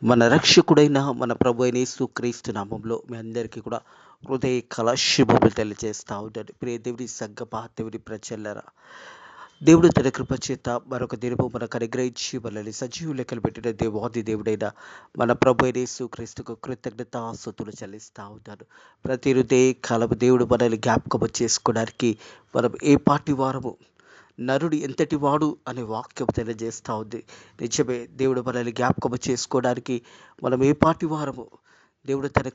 మన రక్షకుడైన మన ప్రభు అయిన యేసుక్రీస్తు నామంలో మీ అందరికీ కూడా హృదయ శుభములు తెలియజేస్తా ఉంటాడు. ప్రియ దేవుడి సంగమా దేవుడి ప్రజలరా, దేవుడు తన కృప చేత మరొక దినము మనకు అనుగ్రహించి మనల్ని సజీవు లెక్కలు పెట్టిన దేవాది దేవుడైన మన ప్రభు అయిన యేసుక్రీస్తుకు కృతజ్ఞతాస్తుతులు చెల్లిస్తూ ఉంటాను. ప్రతి హృదయ కాలము దేవుడు మనల్ని జ్ఞాపకం చేసుకోవడానికి మనం ఏ పాటి వారము, నరుడు ఎంతటి వాడు అనే వాక్యం తెలియజేస్తూ ఉంది. నిజమే, దేవుడు మనల్ని జ్ఞాపకం చేసుకోవడానికి మనం ఏ పాటి వారము, దేవుడు తన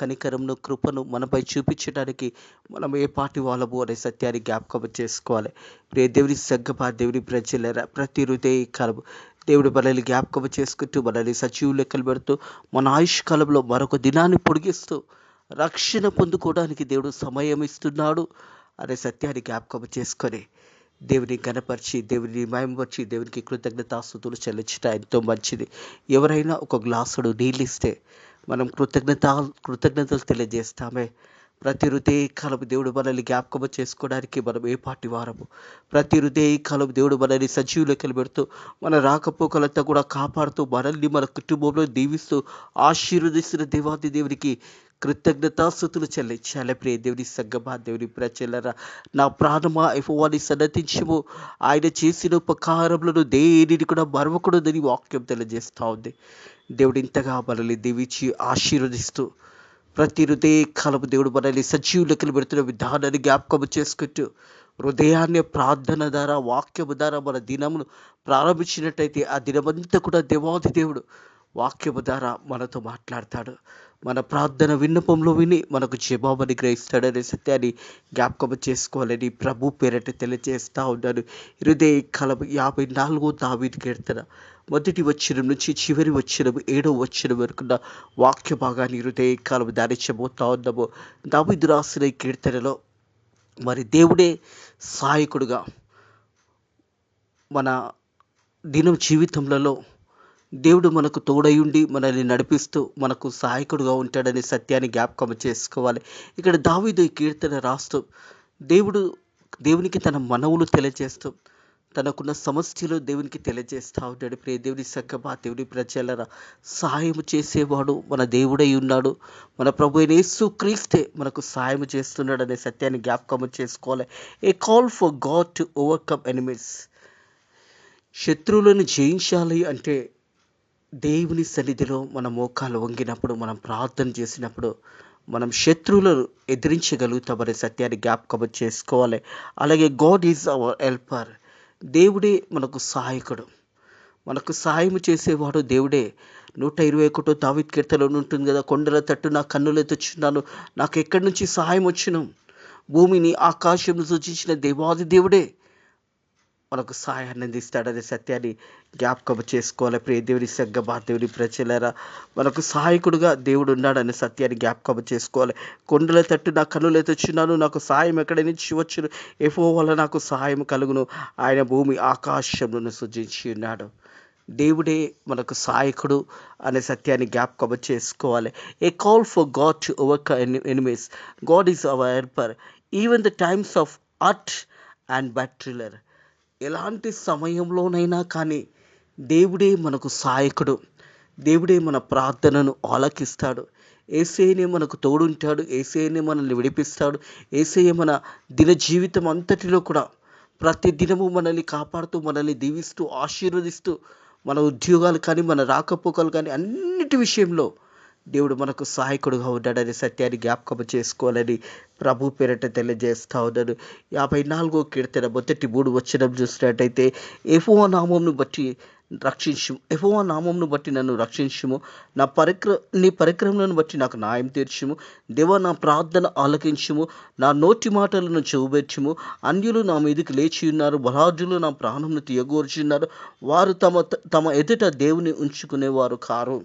కనికరంను కృపను మనపై చూపించడానికి మనం ఏ పాటి వాళ్ళము అనే సత్యాన్ని జ్ఞాపకం చేసుకోవాలి. ప్రియ దేవుని సంగమా దేవుని ప్రజలరా, ప్రతి హృదయ కాలము దేవుడు మనల్ని జ్ఞాపకం చేసుకుంటూ మనల్ని సజీవు లెక్కలు పెడుతూ మన ఆయుష్ కాలంలో మరొక దినాన్ని పొడిగిస్తూ రక్షణ పొందుకోవడానికి దేవుడు సమయం ఇస్తున్నాడు అనే సత్యాన్ని జ్ఞాపకం చేసుకొని దేవుని గణపరిచి, దేవుని మహిమపరిచి, దేవునికి కృతజ్ఞతాస్తుతులు చెల్లించడం ఎంతో మంచిది. ఎవరైనా ఒక గ్లాసుడు నీళ్ళు ఇస్తే మనం కృతజ్ఞతలు తెలియజేస్తామే. ప్రతి హృదయ కాలము దేవుడు మనల్ని జ్ఞాపకం చేసుకోవడానికి మనం ఏ పాటి వారము, ప్రతి హృదయ కాలము దేవుడు మనల్ని సజీవ లెక్కలు పెడుతూ మన రాకపోకలంతా కూడా కాపాడుతూ మనల్ని మన కుటుంబంలో దీవిస్తూ ఆశీర్వదిస్తున్న దేవాది దేవునికి కృతజ్ఞతాస్తుతులు చెల్లించాలి. ప్రియ దేవుని సంగమా దేవుని ప్రజలరా, నా ప్రాణమా యెహోవాని సన్నతించుము, ఆయన చేసిన ఉపకారములను దేనిని కూడా మరవకూడదని వాక్యం తెలియజేస్తూ ఉంది. దేవుడు ఇంతగా మనల్ని దీవించి ఆశీర్వదిస్తూ ప్రతి హృదయ కాలము దేవుడు మనల్ని సజీవ లెక్కలు పెడుతున్న విధానాన్ని జ్ఞాపకం చేసుకుంటూ హృదయాన్ని ప్రార్థన ద్వారా, వాక్యము ద్వారా మన దినమును ప్రారంభించినట్టయితే ఆ దినమంతా కూడా దేవాది దేవుడు వాక్యము ద్వారా మనతో మాట్లాడతాడు. మన ప్రార్థన విన్నపంలో విని మనకు జవాబుని గ్రహిస్తాడనే సత్యాన్ని జ్ఞాపకం చేసుకోవాలని ప్రభు పేరట తెలియజేస్తూ ఉన్నాను. హృదయ కాలం 54వ దావీదు కీర్తన మొదటి వచనం నుంచి చివరి వచనం 7వ వచనం వరకున్న వాక్య భాగాన్ని హృదయ కాలం ధ్యానించబోతా ఉన్నాము. దావీదు రాసిన ఈ కీర్తనలో మరి దేవుడే సహాయకుడుగా మన దినం జీవితంలో దేవుడు మనకు తోడయుండి మనల్ని నడిపిస్తూ మనకు సహాయకుడుగా ఉంటాడనే సత్యాన్ని జ్ఞాపకం చేసుకోవాలి. ఇక్కడ దావీదు ఈ కీర్తన రాస్తూ దేవునికి తన మనవులు తెలియజేస్తూ తనకున్న సమస్యలు దేవునికి తెలియజేస్తూ ఉంటాడు. ప్రియ దేవుని సంగమా దేవుని ప్రజలరా, సహాయం చేసేవాడు మన దేవుడై ఉన్నాడు. మన ప్రభు అయిన యేసుక్రీస్తే మనకు సహాయం చేస్తున్నాడు అనే సత్యాన్ని జ్ఞాపకం చేసుకోవాలి. A call for God to overcome enemies. శత్రువులను జయించాలి అంటే దేవుని సన్నిధిలో మన మోకాలు వంగినప్పుడు, మనం ప్రార్థన చేసినప్పుడు మనం శత్రువులను ఎదిరించగలుగుతామనే సత్యాన్ని జ్ఞాపకం చేసుకోవాలి. అలాగే గాడ్ ఈజ్ అవర్ హెల్పర్. దేవుడే మనకు సహాయకుడు, మనకు సహాయం చేసేవాడు దేవుడే. 121 దావీదు కీర్తనలో ఉంటుంది కదా, కొండల తట్టు నా కన్నులెత్తుచున్నాను, నాకు ఎక్కడి నుంచి సహాయం వచ్చును? భూమిని ఆకాశం సూచించిన దేవాది దేవుడే మనకు సహాయాన్ని అందిస్తాడనే సత్యాన్ని జ్ఞాపకం చేసుకోవాలి. ప్రియ దేవుని సంగమా దేవుని ప్రజలరా, మనకు సహాయకుడుగా దేవుడు ఉన్నాడనే సత్యాన్ని జ్ఞాపకం చేసుకోవాలి. కొండల తట్టు నా కన్నులు ఎత్తుచున్నాను, నాకు సహాయం ఎక్కడి నుంచి వచ్చును? యెహోవా వల్ల నాకు సహాయం కలుగును, ఆయన భూమి ఆకాశమును సృజించి ఉన్నాడు. దేవుడే మనకు సహాయకుడు అనే సత్యాన్ని జ్ఞాపకం చేసుకోవాలి. A call for God to overcome enemies. God is our helper even the times of hurt and betrayal. ఎలాంటి సమయంలోనైనా కానీ దేవుడే మనకు సహాయకుడు. దేవుడే మన ప్రార్థనను ఆలకిస్తాడు. యేసయ్యనే మనకు తోడుంటాడు. యేసయ్యనే మనల్ని విడిపిస్తాడు. యేసయ్య మన దిన జీవితం అంతటిలో కూడా ప్రతి దినము మనల్ని కాపాడుతూ, మనల్ని దీవిస్తూ, ఆశీర్వదిస్తూ, మన ఉద్యోగాలు కానీ, మన రాకపోకలు కానీ అన్నిటి విషయంలో దేవుడు మనకు సహాయకుడుగా ఉన్నాడనే సత్యాన్ని జ్ఞాపకం చేసుకోవాలని ప్రభు పేరట తెలియజేస్తూ ఉన్నాడు. 54వ కీర్తన మొదటి 3 వచనం చూసినట్టయితే, యెహోవా నామమును బట్టి రక్షించుము, యెహోవా నామమును బట్టి నన్ను రక్షించుము, నీ పరిక్రమలను బట్టి నాకు న్యాయం తీర్చుము. దేవా, నా ప్రార్థన ఆలకించుము, నా నోటి మాటలను చెవుబెట్టుము. అన్యులు నా మీదకి లేచి ఉన్నారు, బలాఢ్యులు నా ప్రాణంను తీయగోర్చున్నారు. వారు తమ ఎదుట దేవుని ఉంచుకునేవారు కారు,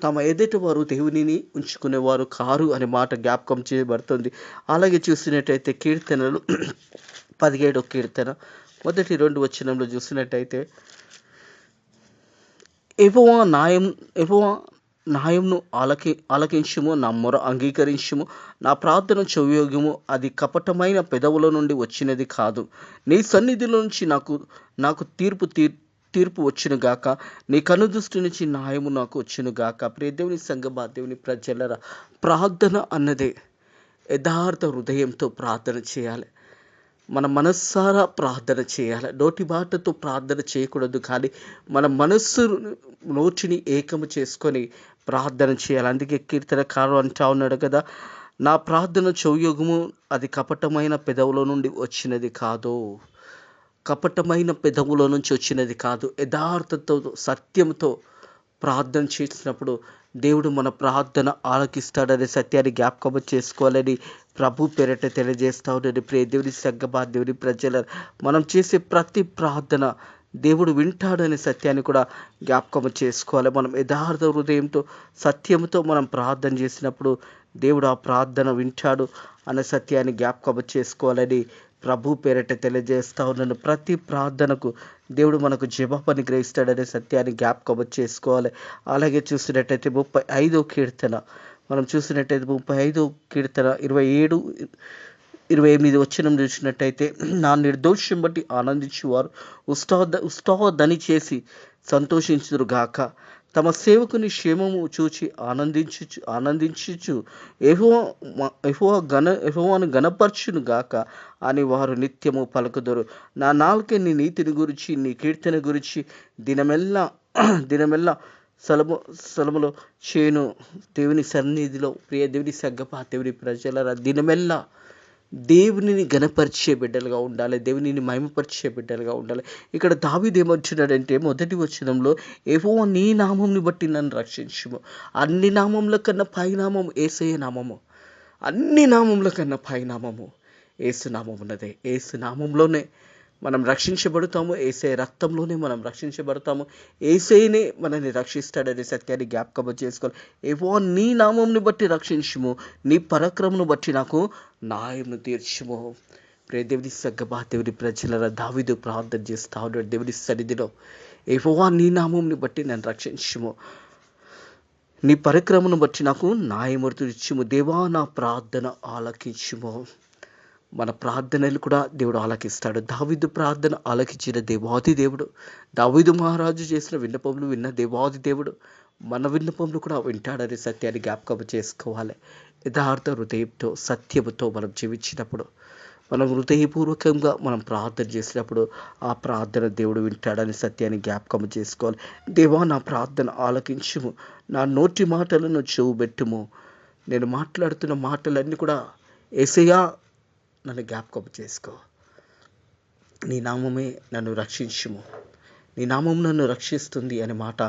తమ ఎదుట వారు దేవునిని ఉంచుకునేవారు కారు అనే మాట జ్ఞాపకం చేయబడుతుంది. అలాగే చూసినట్టయితే కీర్తనలు 17వ కీర్తన మొదటి 2 వచనంలో చూసినట్టయితే, యెహోవా న్యాయంను ఆలకించుము, నా మొర అంగీకరించుము, నా ప్రార్థన చెవియొగ్గుము, అది కపటమైన పెదవుల నుండి వచ్చినది కాదు. నీ సన్నిధిలో నుంచి నాకు తీర్పు తీర్పు వచ్చును గాక, నీ కనుదృష్టి నుంచి న్యాయము నాకు వచ్చును గాక. ప్రియ దేవుని సంగమా, దేవుని ప్రజలరా, ప్రార్థన అన్నదే యథార్థ హృదయంతో ప్రార్థన చేయాలి. మన మనస్సారా ప్రార్థన చేయాలి. నోటి మాటతో ప్రార్థన చేయకూడదు, కానీ మన మనస్సు నోటిని ఏకము చేసుకొని ప్రార్థన చేయాలి. అందుకే కీర్తనకారుడు అంటా ఉన్నాడు కదా, నా ప్రార్థన చౌయుగము అది కపటమైన పెదవుల నుండి వచ్చినది కాదు. కపటమైన పెదవుల నుంచి వచ్చినది కాదు. యథార్థతతో, సత్యంతో ప్రార్థన చేసినప్పుడు దేవుడు మన ప్రార్థన ఆలకిస్తాడనే సత్యాన్ని జ్ఞాపకం చేసుకోవాలని ప్రభు పేరట తెలియజేస్తా ఉన్నాడు. ప్రియ దేవుని సంగమా, దేవుని ప్రజల, మనం చేసే ప్రతి ప్రార్థన దేవుడు వింటాడనే సత్యాన్ని కూడా జ్ఞాపకం చేసుకోవాలి. మనం యథార్థ హృదయంతో, సత్యంతో మనం ప్రార్థన చేసినప్పుడు దేవుడు ఆ ప్రార్థన వింటాడు అనే సత్యాన్ని జ్ఞాపకం చేసుకోవాలని ప్రభు పేరట తెలియజేస్తా ఉన్నాను. ప్రతి ప్రార్థనకు దేవుడు మనకు జవాబుని గ్రహిస్తాడనే సత్యాన్ని జ్ఞాపకం చేసుకోవాలి. అలాగే చూసినట్టయితే 35వ కీర్తన మనం చూసినట్టయితే 35వ కీర్తన 27-28 వచనం చూసినట్టయితే, నా నిర్దోషం బట్టి ఆనందించువారు ఉస్తాదని చేసి సంతోషించుదురుగాక. తమ సేవకుని క్షేమము చూచి ఆనందించుచు యెహోవాను గణపరచును గాక అని వారు నిత్యము పలుకుదురు. నా నాలుక నీ నీతిని గురించి, నీ కీర్తన గురించి దినమెల్లా సలములో చేను. దేవుని సన్నిధిలో, ప్రియ దేవుని సంగమా, దేవుని ప్రజల, దినమెల్లా దేవునిని గణపరిచే బిడ్డలుగా ఉండాలి. దేవునిని మహిమపరిచే బిడ్డలుగా ఉండాలి. ఇక్కడ దావీదు ఏమంటున్నాడంటే, మొదటి వచనంలో, యెహోవా నీ నామంని బట్టి నన్ను రక్షించుము. అన్ని నామముల కన్నా పైనామము యేసయ్య నామము. అన్ని నామముల కన్నా పైనామము యేసు నామం ఉన్నదే. యేసు నామంలోనే మనం రక్షించబడతాము. యేసయ్య రక్తంలోనే మనం రక్షించబడతాము. యేసయ్యనే మనల్ని రక్షిస్తాడనే సత్యాన్ని జ్ఞాపకం చేసుకోవాలి. యెహోవా నీ నామంని బట్టి రక్షించుము, నీ పరాక్రమను బట్టి నాకు న్యాయమును తీర్చుము. ప్రియ దేవుని సంగమా, దేవుని ప్రజల, దావీదు ప్రార్థన చేస్తా ఉన్నాడు దేవుని సన్నిధిలో, యెహోవా నీ నామంని బట్టి నన్ను రక్షించుము, నీ పరాక్రమను బట్టి నాకు న్యాయము తీర్చుము. దేవా నా ప్రార్థన ఆలకించుము. మన ప్రార్థనలు కూడా దేవుడు ఆలకిస్తాడు. దావీదు ప్రార్థన ఆలకించిన దేవాది దేవుడు, దావీదు మహారాజు చేసిన విన్నపములు విన్న దేవాది దేవుడు మన విన్నపములు కూడా వింటాడనే సత్యాన్ని జ్ఞాపకం చేసుకోవాలి. యథార్థ హృదయంతో, సత్యముతో మనం జీవించినప్పుడు, మనం హృదయపూర్వకంగా మనం ప్రార్థన చేసినప్పుడు ఆ ప్రార్థన దేవుడు వింటాడని సత్యాన్ని జ్ఞాపకం చేసుకోవాలి. దేవా నా ప్రార్థన ఆలకించుము, నా నోటి మాటలను చెవుబెట్టుము. నేను మాట్లాడుతున్న మాటలన్నీ కూడా యేసయ్యా నన్ను జ్ఞాపకం చేసుకో, నీ నామమే నన్ను రక్షించుము, నీ నామం నన్ను రక్షిస్తుంది అనే మాట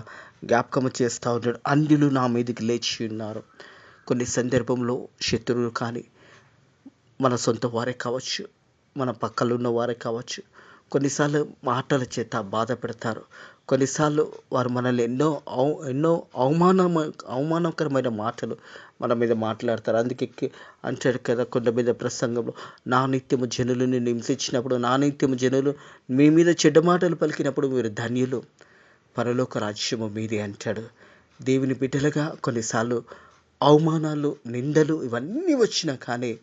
జ్ఞాపకం చేస్తూ ఉన్నాడు. అన్యులు నా మీదకి లేచి ఉన్నారు. కొన్ని సందర్భంలో శత్రువులు కానీ, మన సొంత వారే కావచ్చు, మన పక్కన ఉన్న వారే కావచ్చు, కొన్నిసార్లు మాటల చేత బాధ పెడతారు. కొన్నిసార్లు వారు మనల్ని ఎన్నో అవమానకరమైన మాటలు మన మీద మాట్లాడతారు. అందుకే అంటాడు కదా కొండ మీద ప్రసంగంలో, నా నిత్యము జనులు నిన్ను హింసించినప్పుడు, నా నిత్యము జనులు మీ మీద చెడ్డ మాటలు పలికినప్పుడు మీరు ధన్యులు, పరలోక రాజ్యము మీదే అంటాడు. దేవుని బిడ్డలుగా కొన్నిసార్లు అవమానాలు, నిందలు ఇవన్నీ వచ్చినా కానీ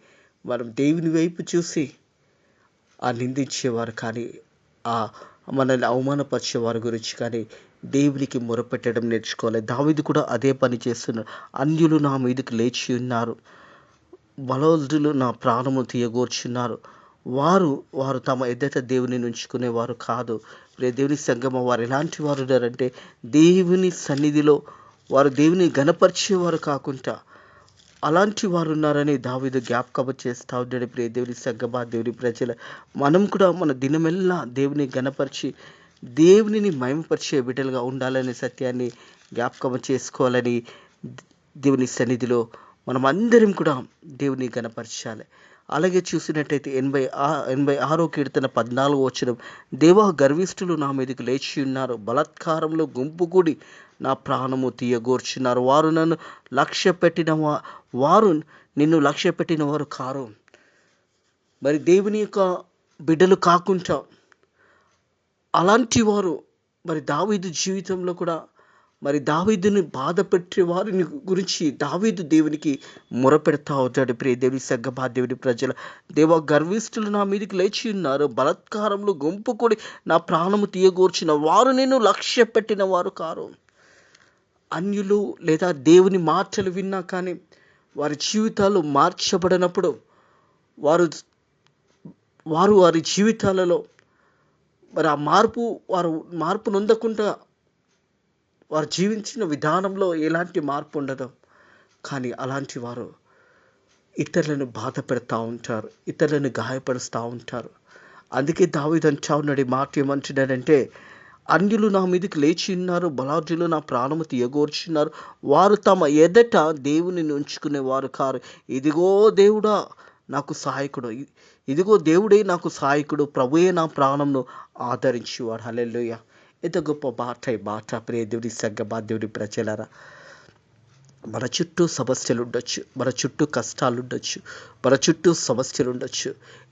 మనం దేవుని వైపు చూసి ఆ నిందించేవారు కానీ, ఆ మనల్ని అవమానపరిచేవారి గురించి కానీ దేవునికి మొరపెట్టడం నేర్చుకోవాలి. దావీదు కూడా అదే పని చేస్తున్నారు. అన్యులు నా మీదకి లేచి ఉన్నారు, బలవంతులు నా ప్రాణము తీయగోర్చున్నారు. వారు తమ ఎదుట దేవుని నుంచుకునేవారు కాదు. దేవుని సంగమ, వారు ఎలాంటి వారు ఉన్నారంటే, దేవుని సన్నిధిలో వారు దేవుని గణపరిచేవారు కాకుండా అలాంటి వారు ఉన్నారని దావీదు జ్ఞాపకం చేస్తూ ఉన్నాడు. ప్రియ దేవుని సంగమా, దేవుని ప్రజల, మనం కూడా మన దినమెల్లా దేవుని గణపరిచి దేవునిని మహిమపరిచే బిడ్డలుగా ఉండాలనే సత్యాన్ని జ్ఞాపకం చేసుకోవాలని దేవుని సన్నిధిలో మనం అందరం కూడా దేవుని గణపరచాలి. అలాగే చూసినట్టయితే 86వ కీర్తన 14వ వచనం, దేవా గర్విష్ఠులు నా మీదకి లేచి ఉన్నారు, బలాత్కారంలో గుంపు కూడి నా ప్రాణము తీయగోర్చున్నారు. వారు నిన్ను లక్ష్య పెట్టిన వారు కారు. మరి దేవుని యొక్క బిడ్డలు కాకుండా అలాంటి వారు మరి దావీదు జీవితంలో కూడా మరి దావీదుని బాధ పెట్టే వారిని గురించి దావీదు దేవునికి మొరపెడతా ఉంటాడు. ప్రియ దేవుని సంగమా, దేవుని ప్రజల దేవ, గర్విష్ఠులు నా మీదకి లేచి ఉన్నారు, బలాత్కారంలో గుంపు కూడి నా ప్రాణము తీయగూర్చిన వారు నేను లక్ష్య పెట్టిన వారు కారు. అన్యులు లేదా దేవుని మాటలు విన్నా కానీ వారి జీవితాలు మార్చబడినప్పుడు వారు వారు వారి జీవితాలలో మరి ఆ వారు మార్పు నొందకుండా వారు జీవించిన విధానంలో ఎలాంటి మార్పు ఉండదు. కానీ అలాంటి వారు ఇతరులను బాధ పెడతా ఉంటారు, ఇతరులను గాయపరుస్తూ ఉంటారు. అందుకే దావీదు అంటా ఉన్నాడు, ఈ మాట ఏమంటున్నాడంటే, అన్యులు నా మీదకి లేచి ఉన్నారు, బలాఢ్యులు నా ప్రాణము తీయగోర్చున్నారు, వారు తమ ఎదట దేవుని ఉంచుకునేవారు కారు. ఇదిగో దేవుడా నాకు సహాయకుడు, ఇదిగో దేవుడే నాకు సహాయకుడు, ప్రభుయే నా ప్రాణంను ఆదరించేవాడు. హల్లెలూయా. ఎంత గొప్ప మాట ఈ మాట. ప్రియ దేవుని సంగమా, దేవుని ప్రజలారా, మన చుట్టూ సమస్యలు ఉండొచ్చు, మన చుట్టూ కష్టాలు ఉండొచ్చు, మన చుట్టూ సమస్యలు ఉండొచ్చు,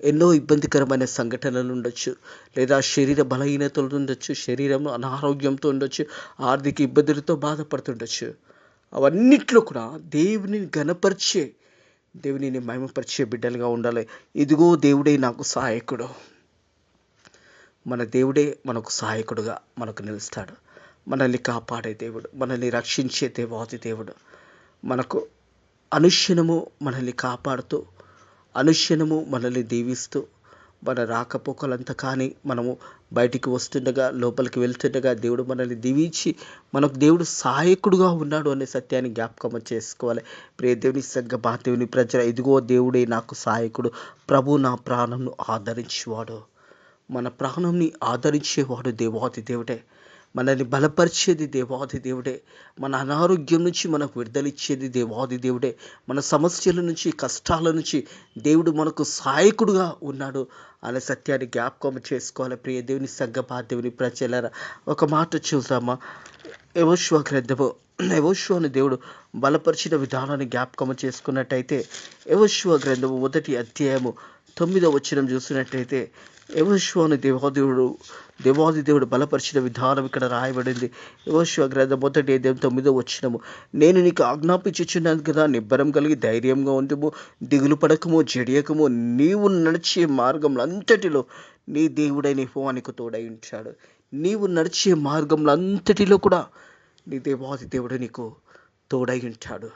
ఎన్నో ఇబ్బందికరమైన సంఘటనలు ఉండొచ్చు, లేదా శరీర బలహీనతలు ఉండొచ్చు, శరీరంలో అనారోగ్యంతో ఉండొచ్చు, ఆర్థిక ఇబ్బందులతో బాధపడుతుండొచ్చు. అవన్నిట్లో కూడా దేవుని ఘనపరిచే, దేవునిని మహిమపరిచే బిడ్డలుగా ఉండాలి. ఇదిగో దేవుడే నాకు సహాయకుడు. మన దేవుడే మనకు సహాయకుడుగా మనకు నిలుస్తాడు. మనల్ని కాపాడే దేవుడు, మనల్ని రక్షించే దేవాది దేవుడు, మనకు అనుక్షణము మనల్ని కాపాడుతూ, అనుక్షణము మనల్ని దీవిస్తూ, మన రాకపోకలంతా కానీ మనము బయటికి వస్తుండగా, లోపలికి వెళ్తుండగా దేవుడు మనల్ని దీవించి మనకు దేవుడు సహాయకుడుగా ఉన్నాడు అనే సత్యాన్ని జ్ఞాపకం చేసుకోవాలి. ప్రియ దేవుని సంగమా, దేవుని ప్రజల, ఇదిగో దేవుడే నాకు సహాయకుడు, ప్రభు నా ప్రాణంను ఆదరించేవాడు. మన ప్రాణంని ఆదరించేవాడు దేవాది దేవుడే, మనల్ని బలపరిచేది దేవాది దేవుడే, మన అనారోగ్యం నుంచి మనకు విడుదలిచ్చేది దేవాది దేవుడే, మన సమస్యల నుంచి, కష్టాల నుంచి దేవుడు మనకు సహాయకుడుగా ఉన్నాడు అనే సత్యాన్ని జ్ఞాపకం చేసుకోవాలి. ప్రియ దేవుని సంగమా, దేవుని ప్రజలారా, ఒక మాట చూద్దామా. యెహోషువ గ్రంథము, యెహోషువను దేవుడు బలపరిచిన విధానాన్ని జ్ఞాపకం చేసుకున్నట్టయితే, యెహోషువ గ్రంథము 1వ అధ్యాయము 9వ వచనం చూసినట్టయితే, యెహోషువను దేవాది దేవుడు బలపరిచిన విధానం ఇక్కడ రాయబడింది. యెహోషువ గ్రంథం 1వ అధ్యాయం 9వ వచనము, నేను నీకు ఆజ్ఞాపించుచున్నాను కదా, నిబ్బరం కలిగి ధైర్యంగా ఉండుము, దిగులు పడకము, జడియకము, నీవు నడిచే మార్గంలో అంతటిలో నీ దేవుడైన యెహోవా నీకు తోడై ఉంటాడు. నీవు నడిచే మార్గంలో అంతటిలో కూడా నీ దేవాది దేవుడు నీకు తోడై ఉంటాడు.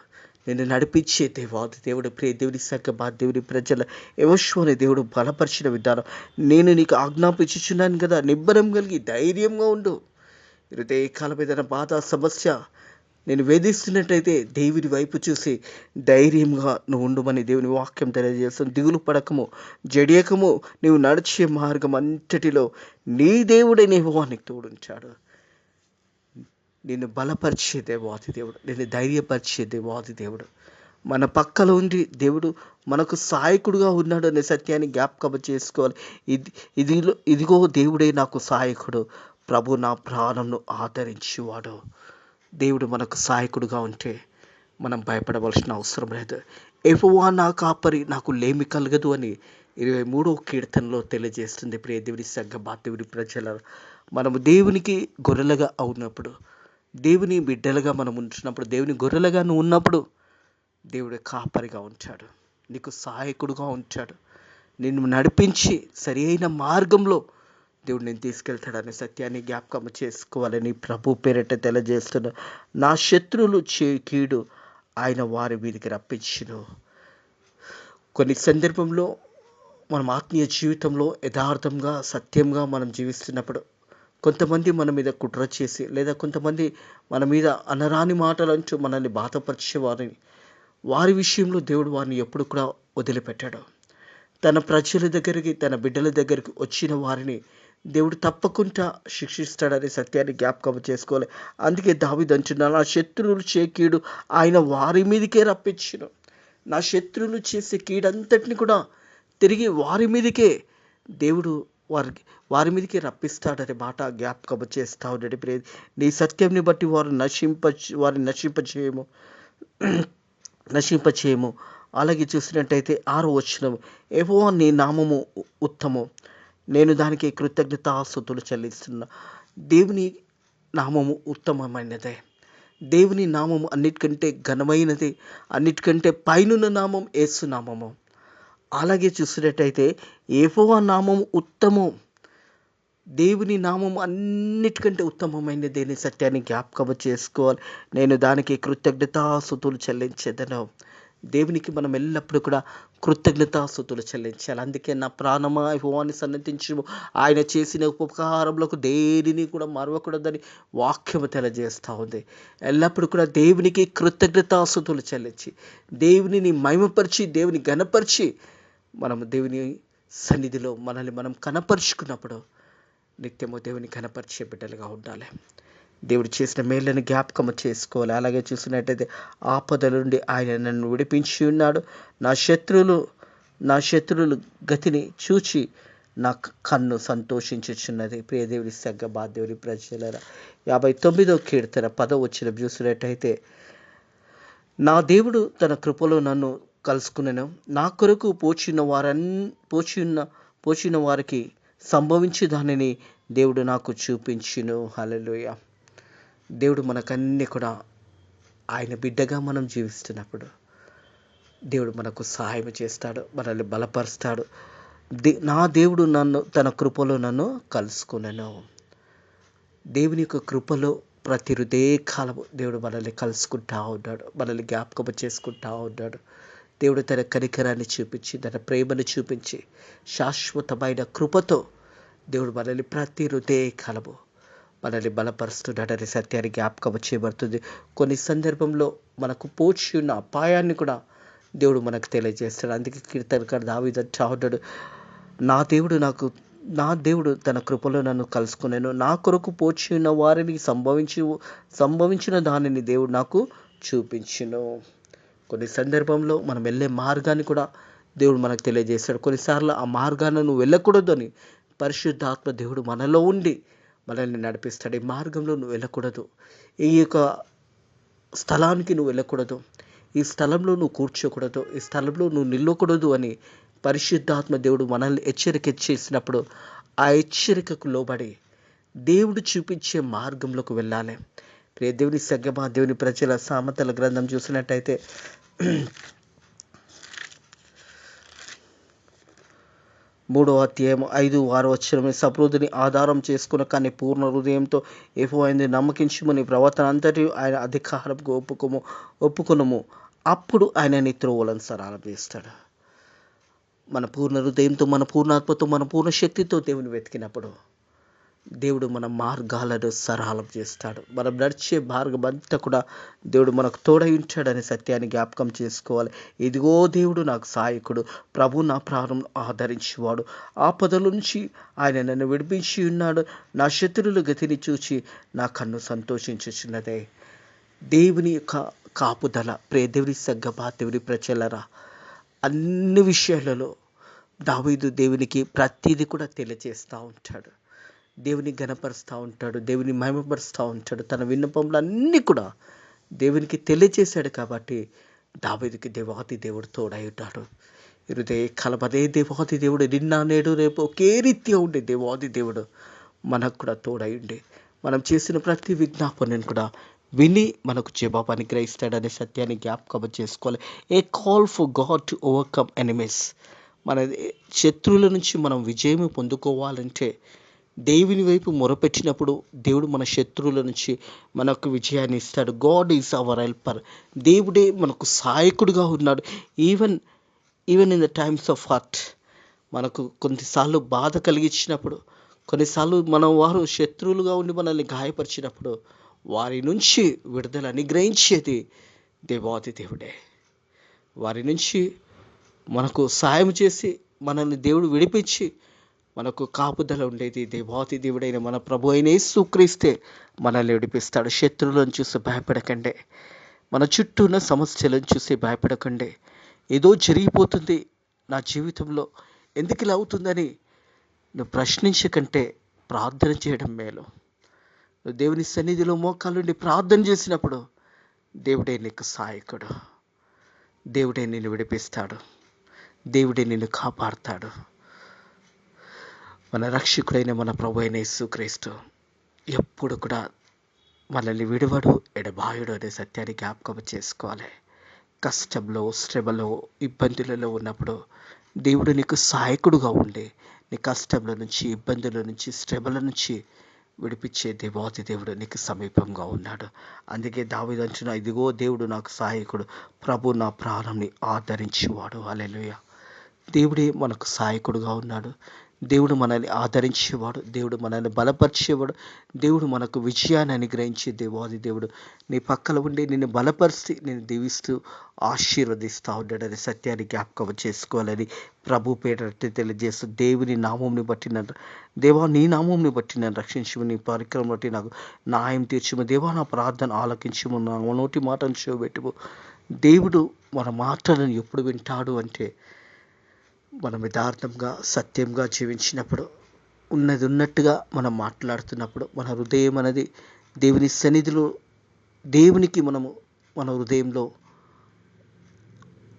నేను నడిపించే దేవాది దేవుడు. ప్రియ దేవుని సంగమా, దేవుని ప్రజల, యెహోషువను దేవుడు బలపరిచిన విధానం, నేను నీకు ఆజ్ఞాపించుచున్నాను కదా, నిబ్బరం కలిగి ధైర్యంగా ఉండు. హృదయకాలం ఏదైనా బాధ, సమస్య నేను వేధిస్తున్నట్టయితే దేవుని వైపు చూసి ధైర్యంగా నువ్వు ఉండమని దేవుని వాక్యం తెలియజేస్తుంది. దిగులు పడకము, జడియకము, నీవు నడిచే మార్గం అంతటిలో నీ దేవుడైన యెహోవా నీకు తోడుంచాడు. నిన్ను బలపరిచే దేవాది దేవుడు, నిన్ను ధైర్యపరిచే దేవాది దేవుడు, మన పక్కలో ఉండి దేవుడు మనకు సహాయకుడుగా ఉన్నాడు అనే సత్యాన్ని జ్ఞాపకం చేసుకోవాలి. ఇదిగో దేవుడే నాకు సహాయకుడు, ప్రభు నా ప్రాణంను ఆదరించేవాడు. దేవుడు మనకు సహాయకుడుగా ఉంటే మనం భయపడవలసిన అవసరం లేదు. యెహోవా నా కాపరి, నాకు లేమి కలగదు అని 23వ కీర్తనలో తెలియజేస్తుంది. ప్రియ దేవుని సంగమా, దేవుని ప్రజల, మనము దేవునికి గొర్రెలుగా ఉన్నప్పుడు, దేవుని బిడ్డలుగా మనం ఉంటున్నప్పుడు, దేవుని గొర్రెలుగా నువ్వు ఉన్నప్పుడు దేవుడు కాపరిగా ఉంటాడు, నీకు సహాయకుడుగా ఉంటాడు, నిన్ను నడిపించి సరి అయిన మార్గంలో దేవుడు నేను తీసుకెళ్తాడనే సత్యాన్ని జ్ఞాపకం చేసుకోవాలని ప్రభు పేరిట తెలియజేస్తున్న, నా శత్రువులు కీడు ఆయన వారి మీదకి రప్పించును. కొన్ని సందర్భంలో మనం ఆత్మీయ జీవితంలో యథార్థంగా, సత్యంగా మనం జీవిస్తున్నప్పుడు కొంతమంది మన మీద కుట్ర చేసి, లేదా కొంతమంది మన మీద అనరాని మాటలు అంటూ మనల్ని బాధపరిచే వారి విషయంలో దేవుడు వారిని ఎప్పుడు కూడా వదిలిపెట్టాడు. తన ప్రజల దగ్గరికి, తన బిడ్డల దగ్గరికి వచ్చిన వారిని దేవుడు తప్పకుండా శిక్షిస్తాడనే సత్యాన్ని జ్ఞాపకం చేసుకోవాలి. అందుకే దావీదు అంటున్నాడు, నా శత్రువులు చే కీడు ఆయన వారి మీదకే రప్పించును. నా శత్రువులు చేసే కీడంతటిని కూడా తిరిగి వారి మీదకే దేవుడు వారి మీదకి రప్పిస్తాడనే మాట జ్ఞాపకం చేస్తా ఉన్నాడు. నీ సత్యంని బట్టి వారిని నశింపచేయము. అలాగే చూసినట్టయితే 6వ వచనం, యెహోవా నీ నామము ఉత్తమం, నేను దానికి కృతజ్ఞతాస్తుతులు చెల్లిస్తున్నా. దేవుని నామము ఉత్తమమైనదే. దేవుని నామం అన్నిటికంటే ఘనమైనది, అన్నిటికంటే పైనున్న నామం యేసు నామము. అలాగే చూసినట్టయితే యెహోవా నామం ఉత్తమం. దేవుని నామం అన్నిటికంటే ఉత్తమమైనది అనే సత్యాన్ని జ్ఞాపకం చేసుకోవాలి. నేను దానికి కృతజ్ఞతాస్తుతులు చెల్లించేదను. దేవునికి మనం ఎల్లప్పుడూ కూడా కృతజ్ఞతాస్తుతులు చెల్లించాలి. అందుకే నా ప్రాణమా యెహోవాను సన్నతించుము, ఆయన చేసిన ఉపకారములకు దేనిని కూడా మరవకూడదని వాక్యము తెలియజేస్తూ ఉంది. ఎల్లప్పుడూ కూడా దేవునికి కృతజ్ఞతాస్తుతులు చెల్లించి, దేవునిని మహిమపరిచి, దేవుని ఘనపరిచి, మనము దేవుని సన్నిధిలో మనల్ని మనం కనపరుచుకున్నప్పుడు నిత్యము దేవుని కనపరిచే బిడ్డలుగా ఉండాలి. దేవుడు చేసిన మేళ్ళని జ్ఞాపకం చేసుకోవాలి. అలాగే చూసినట్టయితే ఆపదల నుండి ఆయన నన్ను విడిపించి ఉన్నాడు. నా శత్రువులు గతిని చూచి నా కన్ను సంతోషించుచున్నది. ప్రియ దేవుడి సగ్గ దేవుని ప్రజలరా, 59వ కీర్తన 10వ వచనం చూసినట్టయితే, నా దేవుడు తన కృపలో నన్ను కలుసుకునెను, నా కొరకు పోచిన వారికి సంభవించి దానిని దేవుడు నాకు చూపించును. హల్లెలూయా. దేవుడు మనకన్నీ కూడా ఆయన బిడ్డగా మనం జీవిస్తున్నప్పుడు దేవుడు మనకు సహాయం చేస్తాడు, మనల్ని బలపరుస్తాడు. నా దేవుడు తన కృపలో నన్ను కలుసుకునెను. దేవుని యొక్క కృపలో ప్రతి హృదయకాలము దేవుడు మనల్ని కలుసుకుంటా ఉన్నాడు, మనల్ని జ్ఞాపకం చేసుకుంటా ఉన్నాడు. దేవుడు తన కనికరాన్ని చూపించి, తన ప్రేమను చూపించి, శాశ్వతమైన కృపతో దేవుడు మనల్ని ప్రతి హృదయకాలము మనల్ని బలపరుస్తున్నాడనే సత్యాన్ని జ్ఞాపకం చేయబడుతుంది. కొన్ని సందర్భంలో మనకు పోచి ఉన్న అపాయాన్ని కూడా దేవుడు మనకు తెలియజేస్తాడు. అందుకే కీర్తనకారుడు దావీదు అంటా ఉన్నాడు, నా దేవుడు తన కృపలో నన్ను కలుసుకునేను, నా కొరకు పోచి ఉన్న వారిని సంభవించిన దానిని దేవుడు నాకు చూపించును. కొన్ని సందర్భంలో మనం వెళ్ళే మార్గాన్ని కూడా దేవుడు మనకు తెలియజేస్తాడు. కొన్నిసార్లు ఆ మార్గాన్ని నువ్వు వెళ్ళకూడదు అని పరిశుద్ధాత్మ దేవుడు మనలో ఉండి మనల్ని నడిపిస్తాడు. ఈ మార్గంలో నువ్వు వెళ్ళకూడదు, ఈ యొక్క స్థలానికి నువ్వు వెళ్ళకూడదు, ఈ స్థలంలో నువ్వు కూర్చోకూడదు, ఈ స్థలంలో నువ్వు నిల్లకూడదు అని పరిశుద్ధాత్మ దేవుడు మనల్ని హెచ్చరిక చేసినప్పుడు ఆ హెచ్చరికకు లోబడి దేవుడు చూపించే మార్గంలోకి వెళ్ళాలి. ప్రియ దేవుని సగ్గమా దేవుని ప్రజల సామెతల గ్రంథం చూసినట్టయితే 3వ అధ్యాయం 5-6 వచనం, సమృద్ధిని ఆధారం చేసుకున్న కానీ పూర్ణ హృదయంతో యెహోవాను నమ్మకించుమని ప్రవర్తన అంతటి ఆయన అధికారంకు ఒప్పుకొనుము, అప్పుడు ఆయన నీ త్రోవలను సరళం చేస్తాడు. మన పూర్ణ హృదయంతో, మన పూర్ణాత్మతో, మన పూర్ణ శక్తితో దేవుని వెతికినప్పుడు దేవుడు మన మార్గాలను సరళం చేస్తాడు. మనం నడిచే మార్గం అంతా కూడా దేవుడు మనకు తోడై ఉంటాడనే సత్యాన్ని జ్ఞాపకం చేసుకోవాలి. ఇదిగో దేవుడు నాకు సహాయకుడు, ప్రభు నా ప్రాణం ఆదరించేవాడు, ఆపదల నుంచి ఆయన నన్ను విడిపించి ఉన్నాడు, నా శత్రువుల గతిని చూచి నా కన్ను సంతోషించుచున్నదే. దేవుని యొక్క కాపుదల, ప్రియ దేవుని సగ్గమా దేవుని ప్రజలరా, అన్ని విషయాలలో దావీదు దేవునికి ప్రతిదీ కూడా తెలియజేస్తూ ఉంటాడు, దేవుని ఘనపరుస్తూ ఉంటాడు, దేవుని మహిమపరుస్తూ ఉంటాడు. తన విన్నపంలో అన్నీ కూడా దేవునికి తెలియజేశాడు. కాబట్టి దావీదుకి దేవాది దేవుడు తోడై ఉంటాడు. హృదయకాలం అదే దేవాది దేవుడు నిన్న నేడు రేపు ఒకే రీతిగా ఉండే దేవాది దేవుడు మనకు కూడా తోడై ఉండి మనం చేసిన ప్రతి విజ్ఞాపనను కూడా విని మనకు జవాబు అనుగ్రహిస్తాడనే సత్యాన్ని జ్ఞాపకం చేసుకోవాలి. A call for God to overcome enemies. మన శత్రువుల నుంచి మనం విజయం పొందుకోవాలంటే దేవుని వైపు మొరపెట్టినప్పుడు దేవుడు మన శత్రువుల నుంచి మనకు విజయాన్ని ఇస్తాడు. God is our helper. దేవుడే మనకు సహాయకుడిగా ఉన్నాడు. Even in the times of hurt, మనకు కొన్నిసార్లు బాధ కలిగించినప్పుడు, కొన్నిసార్లు వారు శత్రువులుగా ఉండి మనల్ని గాయపరిచినప్పుడు వారి నుంచి విడుదల అనుగ్రహించేది దేవాది దేవుడే. వారి నుంచి మనకు సాయం చేసి మనల్ని దేవుడు విడిపించి మనకు కాపుదల ఉండేది దేవాది దేవుడైన మన ప్రభు అయిన యేసుక్రీస్తే మనల్ని విడిపిస్తాడు. శత్రువులను చూసి భయపడకండి, మన చుట్టూ ఉన్న సమస్యలను చూసి భయపడకండి. ఏదో జరిగిపోతుంది నా జీవితంలో, ఎందుకు ఇలా అవుతుందని నువ్వు ప్రశ్నించకంటే ప్రార్థన చేయడం మేలు. నువ్వు దేవుని సన్నిధిలో మోకాళ్ళుండి ప్రార్థన చేసినప్పుడు దేవుడే నీకు సహాయకుడు, దేవుడే నిన్ను విడిపిస్తాడు, దేవుడే నిన్ను కాపాడుతాడు. మన రక్షకుడైన మన ప్రభు అయిన యేసుక్రీస్తు ఎప్పుడు కూడా మనల్ని విడువడు, ఎడబాయుడు అనే సత్యాన్ని జ్ఞాపకం చేసుకోవాలి. కష్టంలో, శ్రమలో, ఇబ్బందులలో ఉన్నప్పుడు దేవుడు నీకు సహాయకుడుగా ఉండి నీ కష్టంలో నుంచి, ఇబ్బందుల నుంచి, శ్రమల నుంచి విడిపించే దేవాతి దేవుడు నీకు సమీపంగా ఉన్నాడు. అందుకే దావీదు అంటున్నా, ఇదిగో దేవుడు నాకు సహాయకుడు, ప్రభు నా ప్రాణంని ఆదరించేవాడు. హల్లెలూయా. దేవుడే మనకు సహాయకుడుగా ఉన్నాడు. దేవుడు మనల్ని ఆదరించేవాడు, దేవుడు మనల్ని బలపరిచేవాడు, దేవుడు మనకు విజయాన్ని అనుగ్రహించే దేవాది దేవుడు నీ పక్కన ఉండి నిన్ను బలపరిచి నేను దీవిస్తూ ఆశీర్వదిస్తూ ఉంటాడని సత్యాన్ని జ్ఞాపకం చేసుకోవాలని ప్రభు పేరట్టి తెలియజేస్తూ, దేవుని నామంని బట్టి నన్ను దేవా, నీ నామంని బట్టి నన్ను రక్షించము, నీ పరిక్రమం బట్టి నాకు న్యాయం తీర్చము, దేవా నా ప్రార్థన ఆలకించము, నా నోటి మాటను చూపెట్టుము. దేవుడు మన మాటలను ఎప్పుడు వింటాడు అంటే మనం యథార్థంగా, సత్యంగా జీవించినప్పుడు, ఉన్నది ఉన్నట్టుగా మనం మాట్లాడుతున్నప్పుడు, మన హృదయం అనేది దేవుని సన్నిధిలో దేవునికి మనము మన హృదయంలో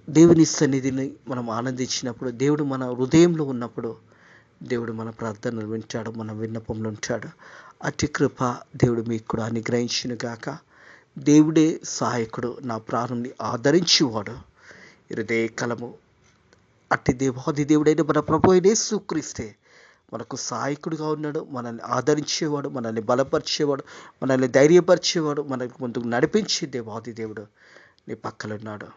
దేవుని సన్నిధిని మనం ఆనందించినప్పుడు, దేవుడు మన హృదయంలో ఉన్నప్పుడు దేవుడు మన ప్రార్థనలు వింటాడు, మన విన్నపంలో ఉంటాడు. అతి కృప దేవుడు మీకు కూడా అనుగ్రహించును గాక. దేవుడే సహాయకుడు, నా ప్రాణంని ఆదరించేవాడు. హృదయ కలము అట్టి దేవాది దేవుడైన మన ప్రభు అయిన యేసుక్రీస్తే మనకు సహాయకుడిగా ఉన్నాడు, మనల్ని ఆదరించేవాడు, మనల్ని బలపరిచేవాడు, మనల్ని ధైర్యపరిచేవాడు, మనకు ముందుకు నడిపించే దేవాది దేవుడు నీ పక్కనున్నాడు.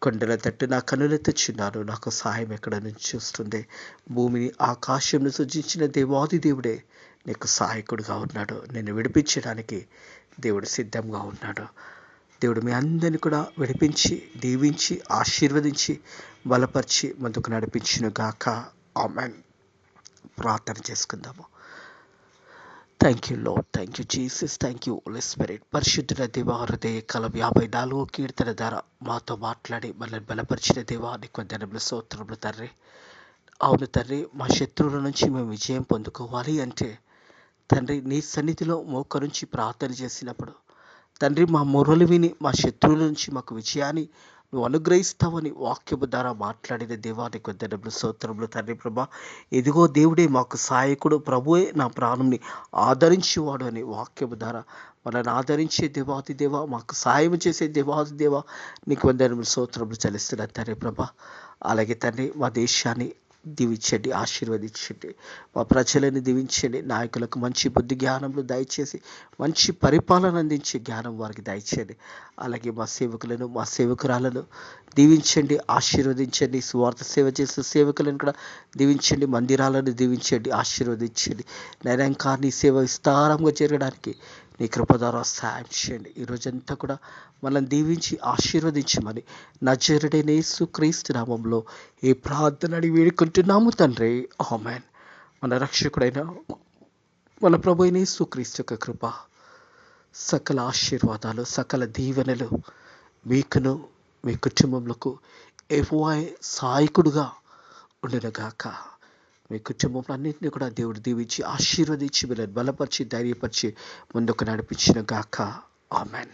కొండల తట్టు నా కనులెత్తుచున్నాను, నాకు సహాయం ఎక్కడ నుంచి వస్తుంది? భూమిని ఆకాశంను సృజించిన దేవాది దేవుడే నీకు సహాయకుడిగా ఉన్నాడు. నిన్ను విడిపించడానికి దేవుడు సిద్ధంగా ఉన్నాడు. దేవుడు మీ అందరిని కూడా విడిపించి, దీవించి, ఆశీర్వదించి, బలపరిచి ముందుకు నడిపించును గాక. ఆమేన్. ప్రార్థన చేసుకుందాము. Thank you lord, thank you Jesus, thank you holy spirit. పరిశుద్ధుల దేవ, హృదయ కలం 54 కీర్తన ద్వారా మాతో మాట్లాడి మనల్ని బలపరిచిన దేవా నీకు వందనములు, స్తోత్రములు తండ్రి. అవును తండ్రి, మా శత్రువుల నుంచి మేము విజయం పొందుకోవాలి అంటే తండ్రి నీ సన్నిధిలో మోకరించి ప్రార్థన చేసినప్పుడు తండ్రి మా మొరలు విని మా శత్రువుల నుంచి మాకు విజయాన్ని నువ్వు అనుగ్రహిస్తావని వాక్యము ద్వారా మాట్లాడిన దేవానికి వందనములు, స్తోత్రములు తండ్రి. ప్రభా, ఇదిగో దేవుడే మాకు సహాయకుడు, ప్రభువే నా ప్రాణంని ఆదరించేవాడు అని వాక్యము ద్వారా మనల్ని ఆదరించే దేవాది దేవ, మాకు సహాయం చేసే దేవాది దేవ నీకు వందనములు, స్తోత్రములు చెల్లిస్తున్నాను తండ్రి. ప్రభా, అలాగే తండ్రి మా దేశాన్ని దీవించండి, ఆశీర్వదించండి, మా ప్రజలను దీవించండి, నాయకులకు మంచి బుద్ధి జ్ఞానములు దయచేసి మంచి పరిపాలన అందించే జ్ఞానం వారికి దయచేయండి. అలాగే మా సేవకులను, మా సేవకురాలను దీవించండి, ఆశీర్వదించండి. స్వార్థ సేవ చేసే సేవకులను కూడా దీవించండి, మందిరాలను దీవించండి, ఆశీర్వదించండి. నిరంకార సేవ విస్తారంగా జరగడానికి నీ కృప ద్వారా సహాయం చేయండి. ఈ రోజంతా కూడా మనల్ని దీవించి ఆశీర్వదించమని నజరుడైన యేసుక్రీస్తు నామములో ఈ ప్రార్థన అడిగి వేడుకుంటున్నాము తండ్రి. ఆమేన్. మన రక్షకుడైన మన ప్రభు అయిన యేసుక్రీస్తు యొక్క కృప, సకల ఆశీర్వాదాలు, సకల దీవెనలు మీకును మీ కుటుంబములకు యెహోవా సహాయకుడుగా ఉండునుగాక. మీ కుటుంబం అన్నింటినీ కూడా దేవుడు దీవించి ఆశీర్వదించి, మీరు బలపరిచి, ధైర్యపరిచి ముందుకు నడిపించును గాక. ఆమేన్.